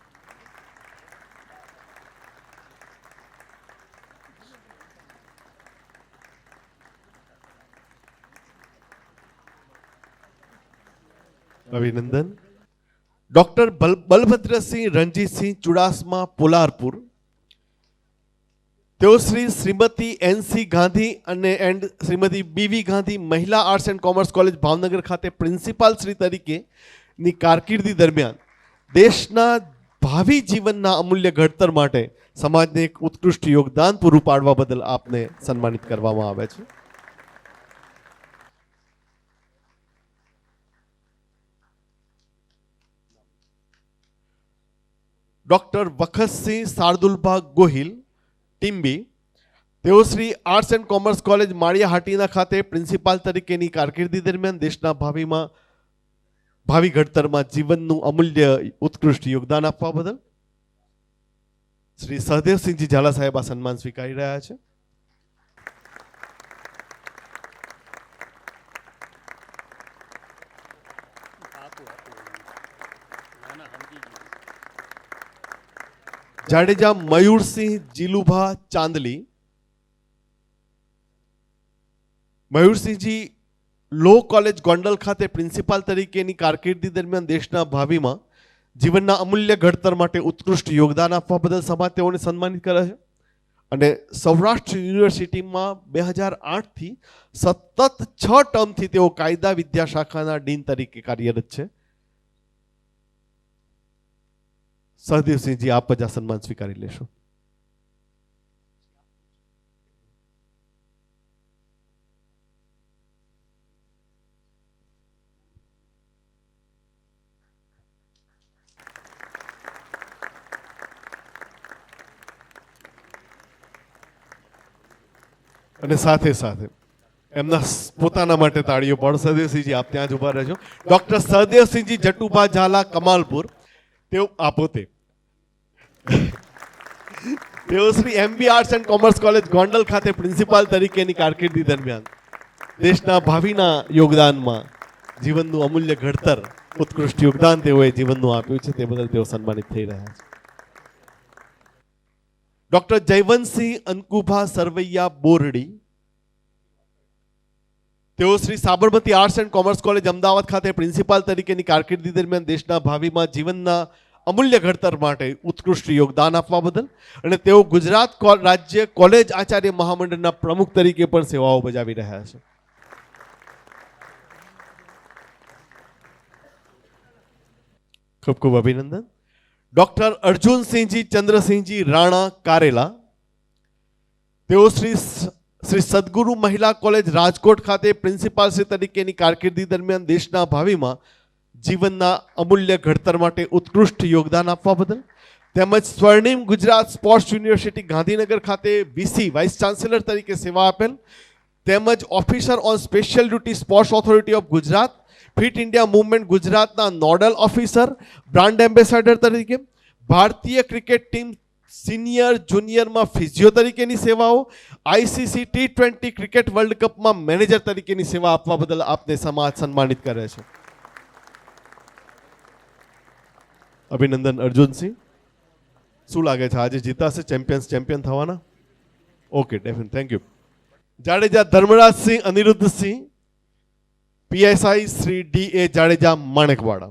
અભિનંદન. ડોક્ટર બલભદ્રસિંહ રણજીતસિંહ ચુડાસમા પોલારપુર, તેઓ Shrimati NC Gandhi and Shrimati BV Gandhi મહિલા arts and commerce college Bhavnagar ખાતે પ્રિન્સિપાલ શ્રી તરીકેની કારકિર્દી દરમિયાન દેશના ભાવિ જીવનના અમૂલ્ય ઘડતર માટે સમાજને એક ઉત્કૃષ્ટ યોગદાન પૂરું પાડવા બદલ આપને સન્માનિત કરવામાં આવે છે. ડોક્ટર વખતસિંહ શાર્દુલભા ગોહિલ ટીમ્બી, તેઓ Shri arts and commerce college Maliya Hatina ખાતે પ્રિન્સિપાલ તરીકેની કારકિર્દી દરમિયાન દેશના ભાવિ ઘડતરમાં જીવનનું અમૂલ્ય ઉત્કૃષ્ટ યોગદાન આપવા બદલ શ્રી સહદેવસિંહજી ઝાલા સાહેબ આ સન્માન સ્વીકારી રહ્યા છે. જાડેજા મયુરસિંહ જીલુભા ચાંદલી, મયુરસિંહજી લો કોલેજ ગોંડલ ખાતે પ્રિન્સિપાલ તરીકેની કારકિર્દી દરમિયાન દેશના ભાવિમાં જીવનના અમૂલ્ય ઘડતર માટે ઉત્કૃષ્ટ યોગદાન આપવા બદલ સમાજ તેઓને સન્માનિત કરે છે. અને સૌરાષ્ટ્ર યુનિવર્સિટીમાં 2008 થી સતત 6 ટર્મથી તેઓ કાયદા વિદ્યા શાખાના ડીન તરીકે કાર્યરત છે. સહદેવસિંહજી આપ જ આ સન્માન સ્વીકારી લેશો. અને સાથે સાથે એમના પોતાના માટે તાળીઓ પાડો. સહદેવસિંહજી આપ ત્યાં જ ઉભા રહેજો. ડોક્ટર સહદેવસિંહજી જટુભા ઝાલા કમાલપુર, તેઓ આપોતે તેઓ Shri MB arts and commerce college Gondal ખાતે પ્રિન્સિપાલ તરીકેની કારકિર્દી દરમિયાન દેશના ભાવિના યોગદાનમાં જીવનનું અમૂલ્ય ઘડતર ઉત્કૃષ્ટ યોગદાન તેઓએ જીવનનું આપ્યું છે, તે બદલ તેઓ સન્માનિત થઈ રહ્યા છે. ડોક્ટર જયવંતસિંહ અંકુભા સરવૈયા બોરડી, તેઓ Shri Sabarmati arts and commerce college Ahmedabad ખાતે પ્રિન્સિપાલ તરીકેની કારકિર્દી દરમિયાન દેશના ભાવિમાં જીવનના અમૂલ્ય ઘડતર માટે ઉત્કૃષ્ટ યોગદાન આપવા બદલ અને તેઓ ગુજરાત રાજ્ય કોલેજ આચાર્ય મહામંડળના પ્રમુખ તરીકે પણ સેવાઓ બજાવી રહ્યા છે. ખૂબ ખૂબ અભિનંદન. ડોક્ટર અર્જુનસિંહજી ચંદ્રસિંહજી રાણા કારેલા, તેઓ શ્રી સદગુરુ મહિલા કોલેજ રાજકોટ ખાતે પ્રિન્સિપાલ શ્રી તરીકેની કારકિર્દી દરમિયાન દેશના ભાવિમાં જીવનના અમૂલ્ય ઘડતર માટે ઉત્કૃષ્ટ યોગદાન આપવા બદલ, તેમજ સ્વર્ણિમ ગુજરાત સ્પોર્ટ્સ યુનિવર્સિટી ગાંધીનગર ખાતે વીસી વાઇસ ચાન્સેલર તરીકે સેવા આપેલ, તેમજ officer on special duty sports authority of Gujarat, fit India movement ગુજરાતના નોડલ ઓફિસર, બ્રાન્ડ એમ્બેસેડર તરીકે, ભારતીય ક્રિકેટ ટીમ સિનિયર જુનિયરમાં ફિઝિયો તરીકેની સેવાઓ, આઈસીસી T20 ક્રિકેટ વર્લ્ડ કપમાં મેનેજર તરીકેની સેવા આપવા બદલ આપને સમાજ સન્માનિત કરે છે. અભિનંદન અર્જુનસિંહ. શું લાગે છે આજે જીતાશે? ચેમ્પિયન થવાના? Okay, definite. Thank you. Jadeja Dharmrajsinh Aniruddhsinh, PSI Shri DA Jadeja Manekwada,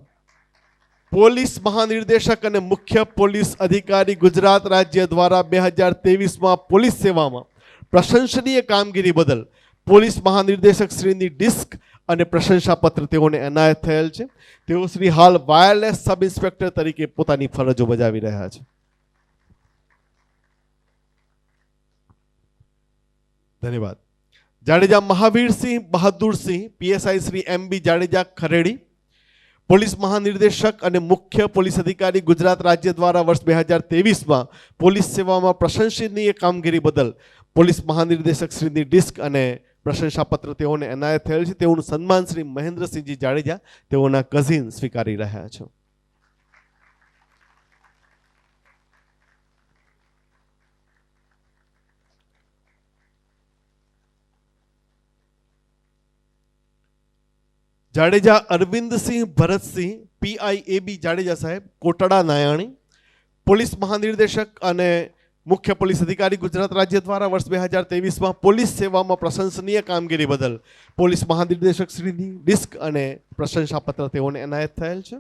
police મહાનિર્દેશક અને મુખ્ય પોલીસ અધિકારી ગુજરાત રાજ્ય દ્વારા 2023માં પોલીસ સેવામાં પ્રશંસનીય કામગીરી બદલ પોલીસ મહાનિર્દેશક શ્રીની ડિસ્ક અને પ્રશંસાપત્ર તેઓને એનાયત થયેલ છે. તેઓ શ્રી હાલ વાયરલેસ સબ ઇન્સ્પેક્ટર તરીકે પોતાની ફરજો બજાવી રહ્યા છે. ધન્યવાદ. Jadeja Mahavirsinh Bahadursinh, PSI Shri MB Jadeja Kharedi, police મહાનિર્દેશક અને મુખ્ય પોલીસ અધિકારી ગુજરાત રાજ્ય દ્વારા વર્ષ 2023માં પોલીસ સેવામાં પ્રશંસનીય કામગીરી બદલ પોલીસ મહાનિર્દેશક શ્રીની ડિસ્ક અને પ્રશંસાપત્ર તેઓને એનાયત થયેલ છે. તેઓનું સન્માન શ્રી મહેન્દ્રસિંહજી જાડેજા, તેઓના કઝિન, સ્વીકારી રહ્યા છે. જાડેજા અરવિંદસિંહ ભરતસિંહ, PIAB જાડેજા સાહેબ, કોટડા નાયાણી, પોલીસ મહાનિર્દેશક અને મુખ્ય પોલીસ અધિકારી ગુજરાત રાજ્ય દ્વારા વર્ષ 2023માં પોલીસ સેવામાં પ્રશંસનીય કામગીરી બદલ પોલીસ મહાનિર્દેશક શ્રીની ડિસ્ક અને પ્રશંસાપત્ર તેઓને એનાયત થયેલ છે.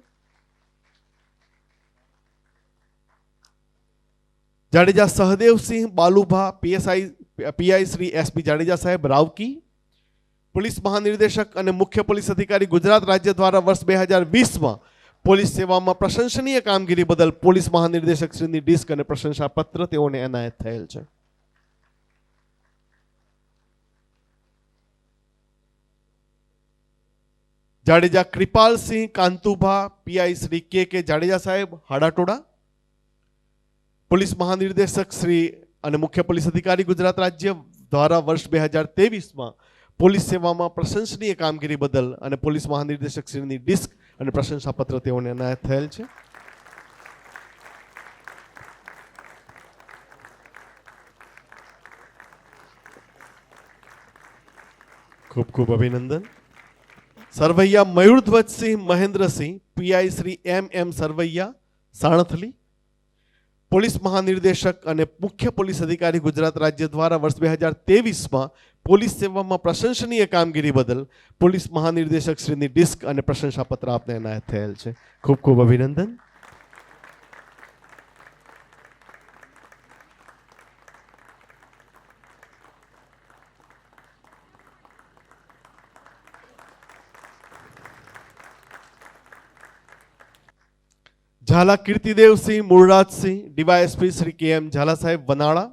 જાડેજા સહદેવસિંહ બાલુભા, PI શ્રી SP જાડેજા સાહેબ રાવકી, પોલીસ મહાનિર્દેશક અને મુખ્ય પોલીસ અધિકારી ગુજરાત રાજ્ય દ્વારા વર્ષ 2020માં પોલીસ સેવામાં પ્રશંસનીય કામગીરી બદલ પોલીસ મહાનિર્દેશક શ્રીની ડિસ્ક અને પ્રશંસાપત્ર તેઓને એનાયત થયેલ છે. જાડેજા કૃપાલસિંહ કાંતુભા, PI શ્રી KK જાડેજા સાહેબ હાડાટોડા, પોલીસ મહાનિર્દેશક શ્રી અને મુખ્ય પોલીસ અધિકારી ગુજરાત રાજ્ય દ્વારા વર્ષ 2023માં પોલીસ સેવામાં પ્રશંસનીય કામગીરી બદલ અને પોલીસ મહાનિર્દેશક શ્રીની ડિસ્ક અને પ્રશંસાપત્ર તેઓને એનાયત થયેલ છે. ખૂબ ખૂબ અભિનંદન. Sarvaiya Mayurdhwajsinh Mahendrasinh, PI Shri MM Sarvaiya Sanathali, police મહાનિર્દેશક અને મુખ્ય પોલીસ અધિકારી ગુજરાત રાજ્ય દ્વારા વર્ષ 2023માં પોલીસ સેવામાં પ્રશંસનીય કામગીરી બદલ પોલીસ મહાનિર્દેશક શ્રીની ડિસ્ક અને પ્રશંસાપત્ર આપને એનાયત થયેલ છે. ખૂબ ખૂબ અભિનંદન. ઝાલા કીર્તિદેવસિંહ મૂળરાજસિંહ, DYSP શ્રી KM ઝાલા સાહેબ વનાળા,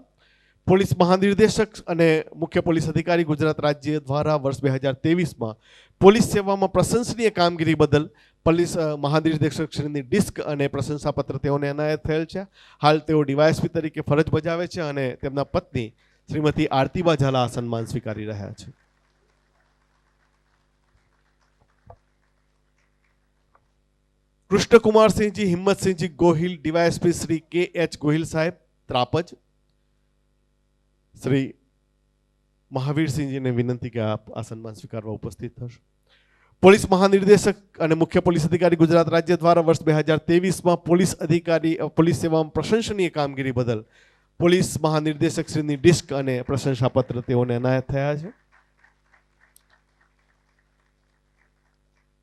પોલીસ મહાનિર્દેશક અને મુખ્ય પોલીસ અધિકારી ગુજરાત રાજ્ય દ્વારા વર્ષ 2023માં પોલીસ સેવામાં પ્રશંસનીય કામગીરી બદલ પોલીસ મહાનિર્દેશક શ્રીની ડિસ્ક અને પ્રશંસાપત્ર તેઓને એનાયત થયેલ છે. હાલ તેઓ DYSP તરીકે ફરજ બજાવે છે અને તેમના પત્ની શ્રીમતી આરતીબા ઝાલા આ સન્માન સ્વીકારી રહ્યા છે. કૃષ્ણકુમારસિંહજી હિંમતસિંહજી ગોહિલ, DYSP શ્રી KH ગોહિલ સાહેબ ત્રાપજ, શ્રી મહાવીરસિંહજીને વિનંતી કે આપ આ સન્માન સ્વીકારવા ઉપસ્થિત થશો. પોલીસ મહાનિર્દેશક અને મુખ્ય પોલીસ અધિકારી ગુજરાત રાજ્ય દ્વારા વર્ષ 2023માં પોલીસ સેવામાં પ્રશંસનીય કામગીરી બદલ પોલીસ મહાનિર્દેશક શ્રીની ડિસ્ક અને પ્રશંસાપત્ર તેઓને એનાયત થયા છે.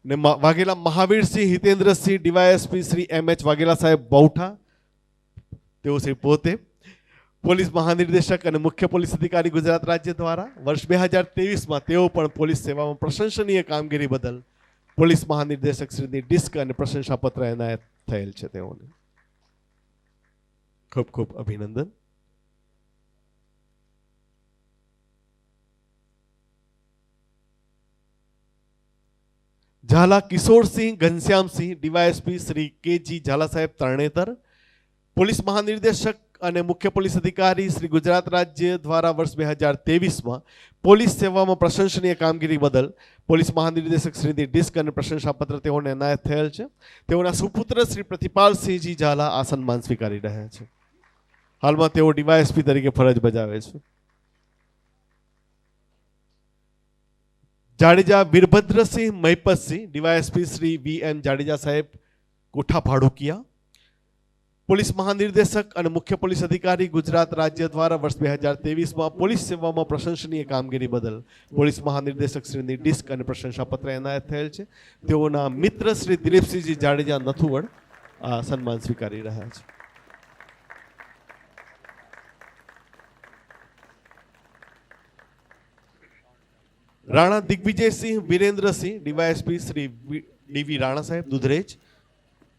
ને વાઘેલા મહાવીરસિંહ હિતેન્દ્રસિંહ, DYSP શ્રી MH વાઘેલા સાહેબ બૌઠા, તેઓ શ્રી પોતે પોલીસ મહાનિર્દેશક અને મુખ્ય પોલીસ અધિકારી ગુજરાત રાજ્ય દ્વારા વર્ષ 2023માં તેઓ પણ પોલીસ સેવામાં પ્રશંસનીય કામગીરી બદલ પોલીસ મહાનિર્દેશક શ્રીની ડિસ્ક અને પ્રશંસાપત્ર એનાયત થયેલ છે તેઓને. ખૂબ ખૂબ અભિનંદન. ઝાલા કિશોરસિંહ ઘનશ્યામસિંહ ડીવાયએસપી શ્રી કેજી ઝાલા સાહેબ તરણેતર, પોલીસ મહાનિર્દેશક અને મુખ્ય પોલીસ અધિકારી શ્રી ગુજરાત રાજ્ય દ્વારા વર્ષ 2023માં પોલીસ સેવામાં પ્રશંસનીય કામગીરી બદલ પોલીસ મહાનિર્દેશક શ્રીની ડિસ્ક અને પ્રશંસાપત્ર તેઓને એનાયત થયેલ છે. તેઓના સુપુત્ર શ્રી પ્રતિપાલસિંહજી ઝાલા આ સન્માન સ્વીકારી રહ્યા છે. હાલમાં તેઓ ડીવાયએસપી તરીકે ફરજ બજાવે છે. જાડેજા વીરભદ્રસિંહ મહિપતસિંહ ડીવાયએસપી શ્રી વી.એન. જાડેજા સાહેબ કોઠા ભાડુકિયા, પોલીસ મહાનિર્દેશક અને મુખ્ય પોલીસ અધિકારી ગુજરાત રાજ્ય દ્વારા વર્ષ 2023માં પોલીસ સેવામાં પ્રશંસનીય કામગીરી બદલ પોલીસ મહાનિર્દેશક શ્રીની ડિસ્ક અને પ્રશંસાપત્ર એનાયત થયેલ છે. તેઓના મિત્ર શ્રી દિલીપસિંહજી જાડેજા નથુવડ આ સન્માન સ્વીકારી રહ્યા છે. રાણા દિગ્વિજયસિંહ વિરેન્દ્રસિંહ ડીવાયએસપી શ્રી ડી.વી. રાણા સાહેબ દુધરેજ,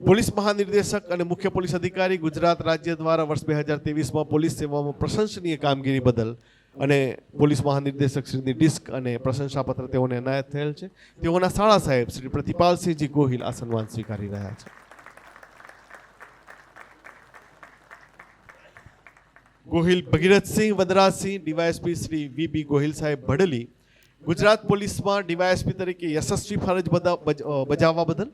પોલીસ મહાનિર્દેશક અને મુખ્ય પોલીસ અધિકારી ગુજરાત રાજ્ય દ્વારા વર્ષ 2023માં પોલીસ સેવામાં પ્રશંસનીય કામગીરી બદલ અને પોલીસ મહાનિર્દેશક શ્રીની ડિસ્ક અને પ્રશંસાપત્ર તેઓને એનાયત થયેલ છે. તેઓના શાળા સાહેબ શ્રી પ્રતિપાલસિંહજી ગોહિલ આ સન્માન સ્વીકારી રહ્યા છે. ગોહિલ ભગીરથસિંહ વદરાજસિંહ ડીવાયએસપી શ્રી વી.બી. ગોહિલ સાહેબ ભડલી, ગુજરાત પોલીસમાં ડીવાયએસપી તરીકે યશસ્વી ફરજ બજાવવા બદલ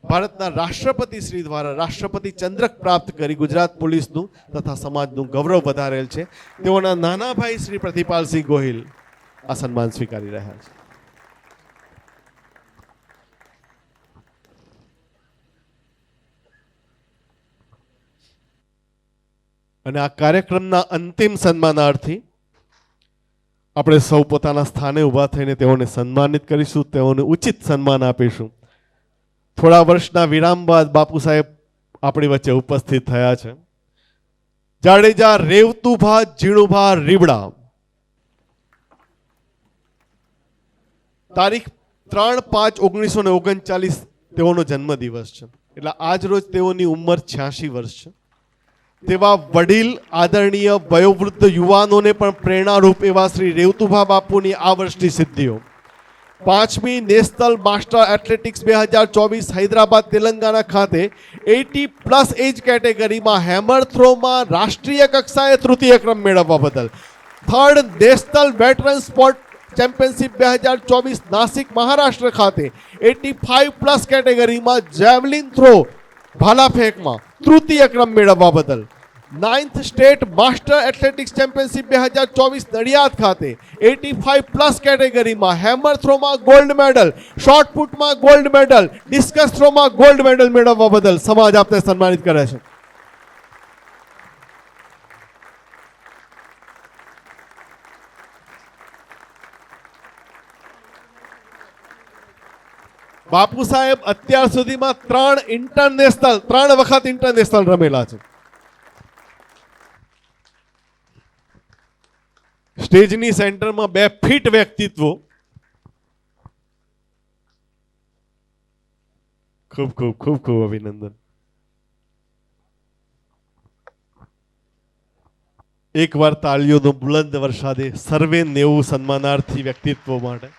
ભારતના રાષ્ટ્રપતિ શ્રી દ્વારા રાષ્ટ્રપતિ ચંદ્રક પ્રાપ્ત કરી ગુજરાત પોલીસનું તથા સમાજનું ગૌરવ વધારેલ છે. તેઓના નાના ભાઈ શ્રી પ્રતિપાલસિંહ ગોહિલ આ સન્માન સ્વીકારી રહ્યા છે. અને આ કાર્યક્રમના અંતિમ સન્માનાર્થી આપણે સૌ પોતાના સ્થાને ઊભા થઈને તેઓને સન્માનિત કરીશું, તેઓને ઉચિત સન્માન આપીશું. થોડા વર્ષના વિરામ બાદ બાપુ સાહેબ આપણી વચ્ચે ઉપસ્થિત થયા છે. જાડેજા રેવતુભા જીણુભા રીબડા, તારીખ 3/5/1939 તેઓનો જન્મદિવસ છે. એટલે આજ રોજ તેઓની ઉંમર 86 વર્ષ છે. તેવા વડીલ આદરણીય વયોવૃદ્ધ યુવાનોને પણ પ્રેરણારૂપ એવા શ્રી રેવતુભા બાપુની આ વર્ષની સિદ્ધિઓ: 5મી national master athletics 2024 Hyderabad Telangana ખાતે 80+ એજ કેટેગરીમાં હેમર થ્રોમાં રાષ્ટ્રીય કક્ષાએ તૃતીય ક્રમ મેળવવા બદલ, 3rd national veteran sport championship 2024 Nashik Maharashtra ખાતે 85+ કેટેગરીમાં જેવલિન થ્રો ભાલા ફેંકમાં તૃતીય ક્રમ મેળવવા બદલ, 9th state master athletics championship 2024 Nadiad ખાતે 85+ કેટેગરીમાં હેમર થ્રોમાં ગોલ્ડ મેડલ, શોર્ટ પુટમાં ગોલ્ડ મેડલ, ડિસ્કસ થ્રોમાં ગોલ્ડ મેડલ મેળવવા બદલ સમાજ આપને સન્માનિત કરે છે. બાપુ સાહેબ અત્યાર સુધીમાં 3 વખત ઇન્ટરનેશનલ રમેલા છે. સ્ટેજની સેન્ટરમાં 2 ફીટ વ્યક્તિત્વ. ખૂબ ખૂબ ખૂબ ખૂબ અભિનંદન. એકવાર તાળીઓનો બુલંદ વરસાદે સર્વે 90 સન્માનાર્થી વ્યક્તિત્વ માટે.